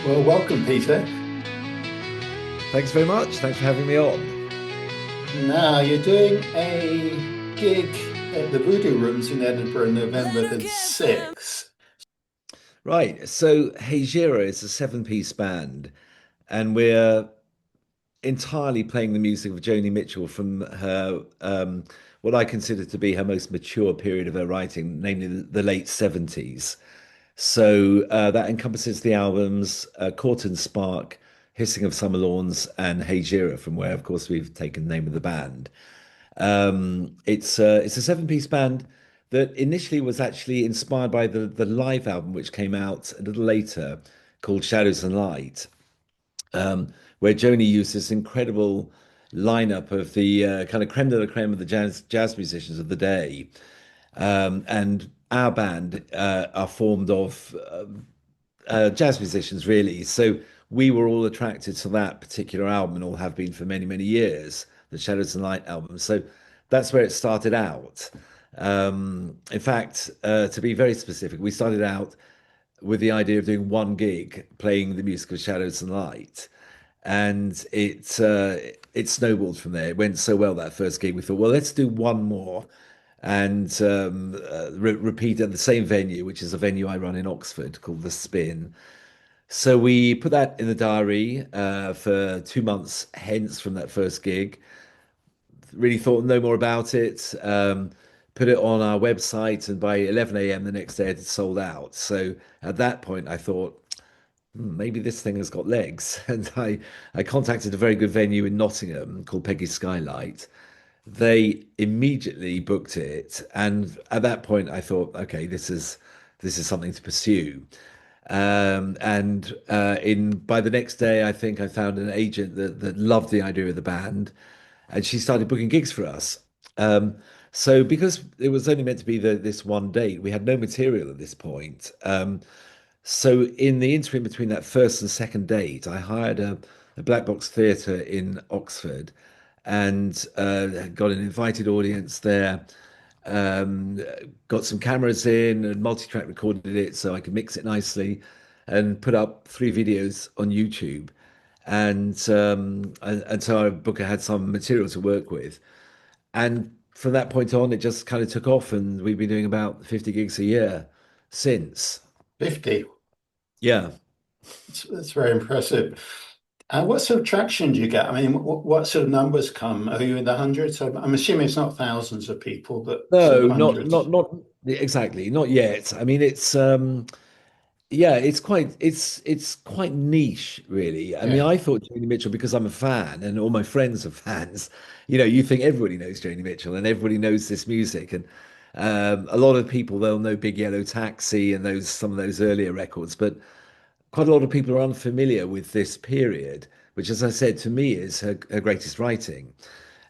Well, welcome, Peter. Thanks very much. Thanks for having me on. Now, you're doing a gig at the Voodoo Rooms in Edinburgh, November the 6th. Right. So Hejira is a seven-piece band, and we're entirely playing the music of Joni Mitchell from her what I consider to be her most mature period of her writing, namely the late 70s. So that encompasses the albums Court and Spark, Hissing of Summer Lawns, and Hejira, from where, of course, we've taken the name of the band. It's a seven-piece band that initially was actually inspired by the live album which came out a little later called Shadows and Light, where Joni used this incredible lineup of the kind of crème de la crème of the jazz musicians of the day. And our band are formed of jazz musicians, really. So we were all attracted to that particular album and all have been for many, many years, the Shadows and Light album. So that's where it started out. In fact, to be very specific, we started out with the idea of doing one gig playing the music of Shadows and Light. And it snowballed from there. It went so well that first gig. We thought, well, let's do one more and repeat at the same venue, which is a venue I run in Oxford called The Spin. So we put that in the diary for 2 months hence from that first gig. Really thought no more about it. Put it on our website, and by 11 a.m. the next day, it had sold out. So at that point, I thought, maybe this thing has got legs. And I contacted a very good venue in Nottingham called Peggy's Skylight. They immediately booked it, and at that point, I thought, okay, this is something to pursue. And in by the next day, I think I found an agent that loved the idea of the band, and she started booking gigs for us. Um, so because it was only meant to be this one date, we had no material at this point. So in the interim between that first and second date, I hired a black box theatre in Oxford and got an invited audience there. Um, got some cameras in and multi-track recorded it so I could mix it nicely and put up three videos on YouTube. And so our booker had some material to work with. And from that point on, it just kind of took off, and we've been doing about 50 gigs a year since. 50. Yeah. That's very impressive. And what sort of traction do you get? I mean, what sort of numbers come? Are you in the hundreds? I'm assuming it's not thousands of people, but sort No, of not hundreds. not not exactly, not yet. I mean, it's yeah, it's quite niche, really. I mean, Yeah. I thought Joni Mitchell because I'm a fan and all my friends are fans. You think everybody knows Joni Mitchell and everybody knows this music, and a lot of people they'll know Big Yellow Taxi and those some of those earlier records, but quite a lot of people are unfamiliar with this period, which, as I said, to me is her greatest writing.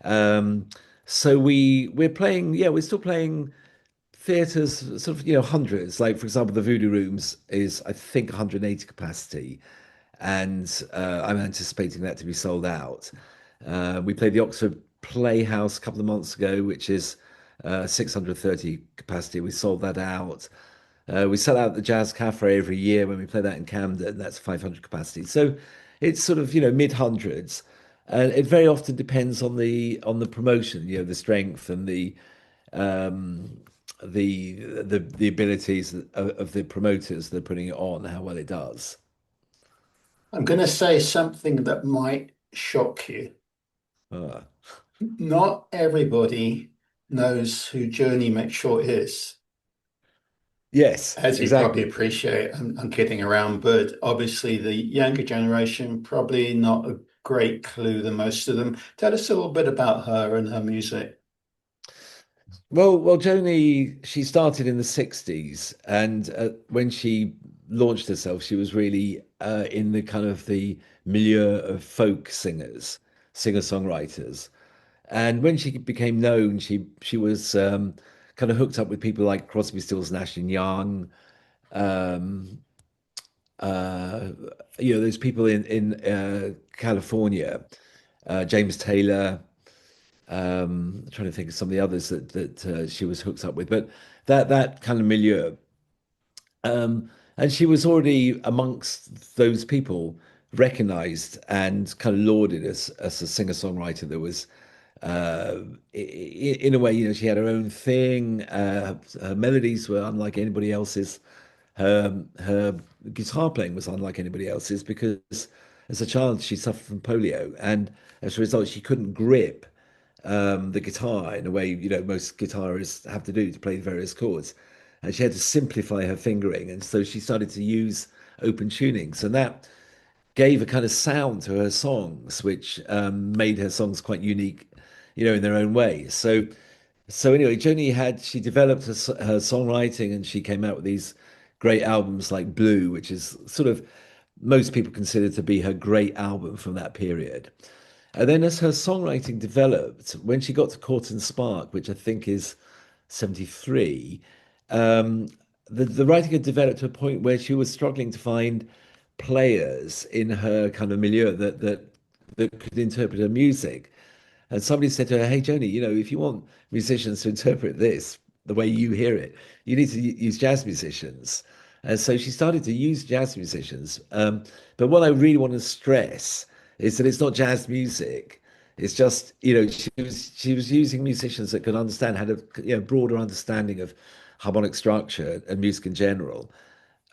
Um, so we're playing, yeah, we're still playing theatres, sort of, hundreds. Like for example, the Voodoo Rooms is I think 180 capacity, and I'm anticipating that to be sold out. We played the Oxford Playhouse a couple of months ago, which is 630 capacity. We sold that out. We sell out the Jazz Cafe every year when we play that in Camden. That's 500 capacity. So it's sort of mid hundreds, and it very often depends on the promotion, the strength and um, the abilities of the promoters that are putting it on, how well it does. I'm going to say something that might shock you. Uh, Not everybody knows who Joni Mitchell is. yes, As you probably exactly. appreciate, I'm kidding around, but obviously the younger generation probably not a great clue than most of them. Tell us a little bit about her and her music. Well, Joni, she started in the 60s, and when she launched herself, she was really in the kind of the milieu of folk singers, singer-songwriters. And when she became known, she was kind of hooked up with people like Crosby, Stills, Nash and Young. Um, uh, those people in California, James Taylor. I'm trying to think of some of the others that she was hooked up with, but that kind of milieu. Um, and she was already amongst those people recognized and kind of lauded as a singer-songwriter that was in a way, she had her own thing. Her melodies were unlike anybody else's. Her guitar playing was unlike anybody else's because as a child she suffered from polio, and as a result she couldn't grip the guitar in a way most guitarists have to do to play the various chords, and she had to simplify her fingering, and so she started to use open tunings, and that gave a kind of sound to her songs, which made her songs quite unique, in their own way. So anyway, she developed her songwriting, and she came out with these great albums like Blue, which is sort of most people consider to be her great album from that period. And then as her songwriting developed, when she got to Court and Spark, which I think is 73, um, the writing had developed to a point where she was struggling to find players in her kind of milieu that could interpret her music. And somebody said to her, "Hey, Joni, if you want musicians to interpret this the way you hear it, you need to use jazz musicians." And so she started to use jazz musicians. But what I really want to stress is that it's not jazz music. It's just, she was using musicians that could understand, had a broader understanding of harmonic structure and music in general,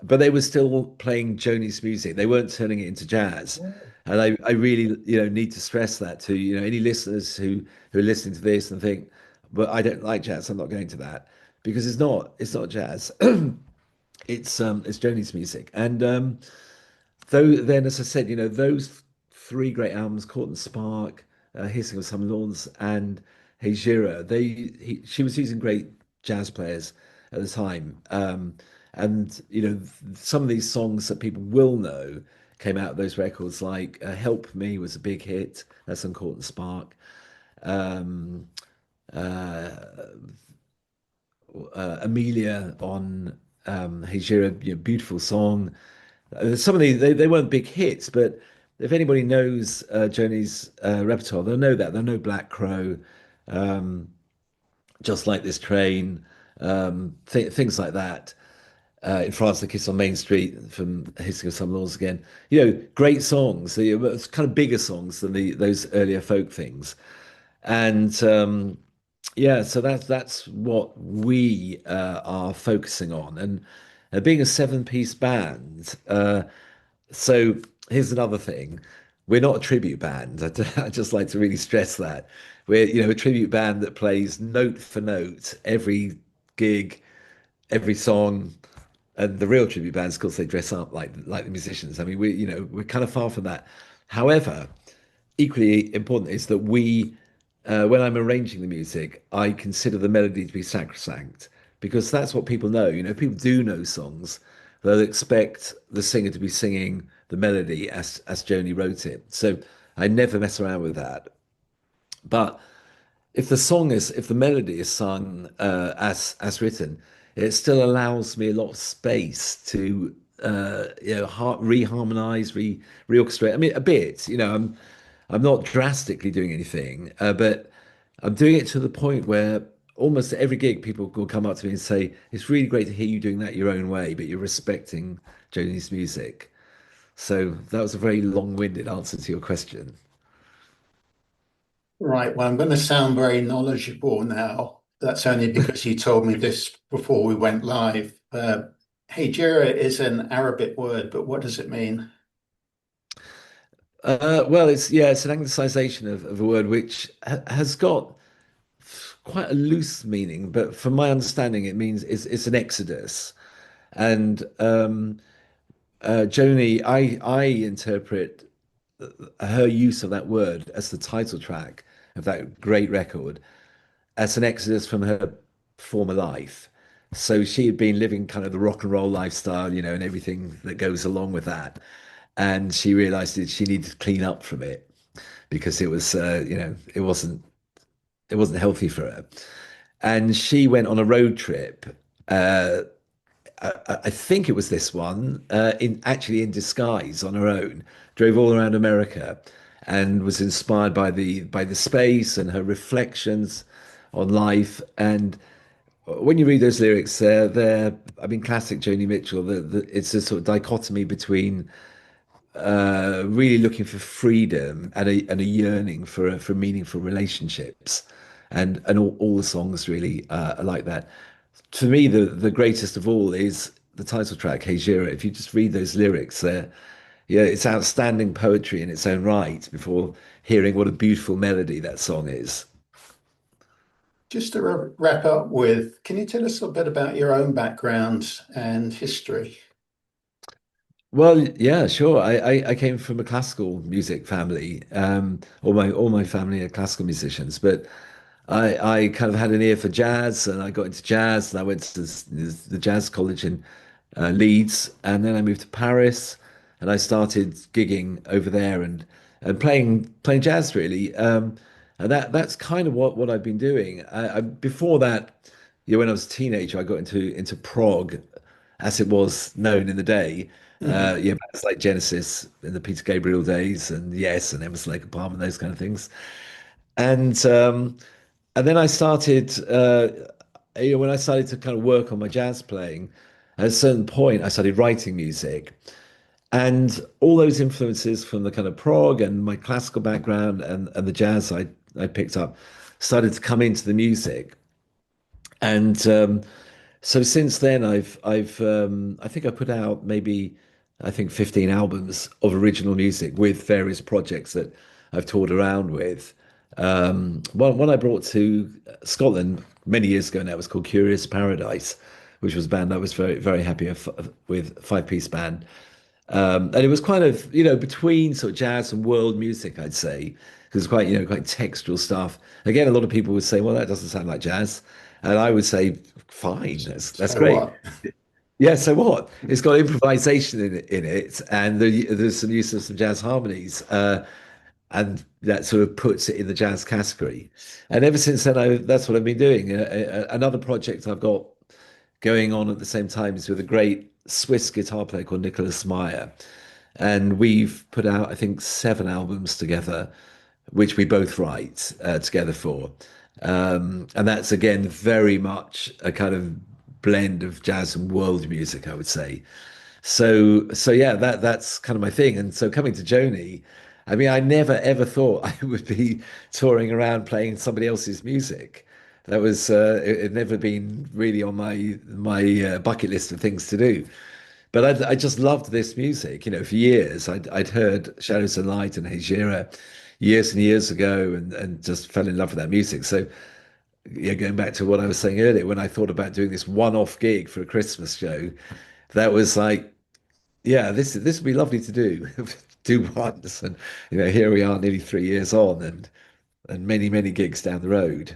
but they were still playing Joni's music. They weren't turning it into jazz. And I really, need to stress that to, any listeners who are listening to this and think, but I don't like jazz, I'm not going to that. Because it's not jazz. It's Joni's music. And though then, as I said, those three great albums, Court and Spark, Hissing of Some Lawns, and Hejira, she was using great jazz players at the time. And some of these songs that people will know came out of those records, like "Help Me" was a big hit. That's on Court and Spark. Um, uh, Amelia on Hejira, beautiful song. Some of these they weren't big hits, but if anybody knows Joni's repertoire, they'll know that. They'll know Black Crow, um, Just Like This Train, things like that. In France, The Kiss on Main Street from Hissing of Some Laws again. Great songs. It's kind of bigger songs than those earlier folk things. And yeah, so that's what we are focusing on. And being a seven-piece band, so here's another thing. We're not a tribute band. I just like to really stress that. We're, a tribute band that plays note for note every gig, every song. And the real tribute bands, of course, they dress up like the musicians. I mean, we're kind of far from that. However, equally important is that when I'm arranging the music, I consider the melody to be sacrosanct because that's what people know. People do know songs. They'll expect the singer to be singing the melody as Joni wrote it. So I never mess around with that. But if the melody is sung as written, it still allows me a lot of space to reharmonize, reorchestrate. I mean, a bit. I'm not drastically doing anything, but I'm doing it to the point where almost every gig people will come up to me and say, "It's really great to hear you doing that your own way, but you're respecting Joni's music." So that was a very long-winded answer to your question. Right. Well, I'm going to sound very knowledgeable now. That's only because you told me this before we went live. Hejira is an Arabic word, but what does it mean? Well, it's an anglicization of a word which has got quite a loose meaning, but from my understanding, it means it's an exodus. And Joni, I interpret her use of that word as the title track of that great record as an exodus from her former life. So she had been living kind of the rock and roll lifestyle, and everything that goes along with that. And she realized that she needed to clean up from it because it was, it wasn't healthy for her. And she went on a road trip. Uh, I think it was this one, in disguise on her own, drove all around America, and was inspired by the space and her reflections on life. And when you read those lyrics, they're, I mean, classic Joni Mitchell. It's a sort of dichotomy between really looking for freedom and a yearning for meaningful relationships, and all the songs really are like that. To me, the greatest of all is the title track, Hejira. If you just read those lyrics, yeah, it's outstanding poetry in its own right. Before hearing what a beautiful melody that song is. Just to wrap up with, can you tell us a bit about your own background and history? Well, yeah, sure. I came from a classical music family. All my family are classical musicians, but I kind of had an ear for jazz, and I got into jazz, and I went to the jazz college in Leeds, and then I moved to Paris, and I started gigging over there and playing jazz really. And that's kind of what I've been doing. Before that, when I was a teenager, I got into prog, as it was known in the day. Mhm. Yeah, bands like Genesis in the Peter Gabriel days, and Yes, and Emerson, Lake and Palmer, and those kind of things. And and then I started, when I started to kind of work on my jazz playing, at a certain point, I started writing music. And all those influences from the kind of prog and my classical background and the jazz I picked up started to come into the music. And so since then, I think I put out maybe, I think 15 albums of original music with various projects that I've toured around with. One I brought to Scotland many years ago now was called Curious Paradise, which was a band I was very happy with, five-piece band. And it was kind of, between sort of jazz and world music, I'd say, because it's quite, quite textural stuff. Again, a lot of people would say, well, that doesn't sound like jazz. And I would say, fine, that's So great. what? Yeah, so what? It's got improvisation in it, and there's some use of some jazz harmonies, and that sort of puts it in the jazz category. And ever since then, that's what I've been doing. Another project I've got going on at the same time is with a great Swiss guitar player called Nicholas Meyer. And we've put out, I think, 7 albums together, which we both write together for. And that's again very much a kind of blend of jazz and world music, I would say. So yeah, that's kind of my thing. And so coming to Joni, I mean, I never ever thought I would be touring around playing somebody else's music. That was it had never been really on my bucket list of things to do. But I just loved this music, for years. I'd heard Shadows and Light and Hejira years and years ago, and just fell in love with that music. So yeah, going back to what I was saying earlier, when I thought about doing this one-off gig for a Christmas show, that was like, yeah, this would be lovely to do, do once. And here we are, nearly 3 years on, and many gigs down the road.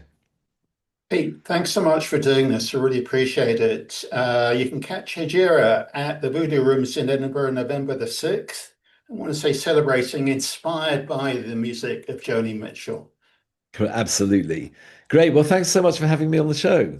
Pete, thanks so much for doing this. I really appreciate it. You can catch Hejira at the Voodoo Rooms in Edinburgh, November the 6th. I want to say celebrating inspired by the music of Joni Mitchell. Absolutely. Great. Well, thanks so much for having me on the show.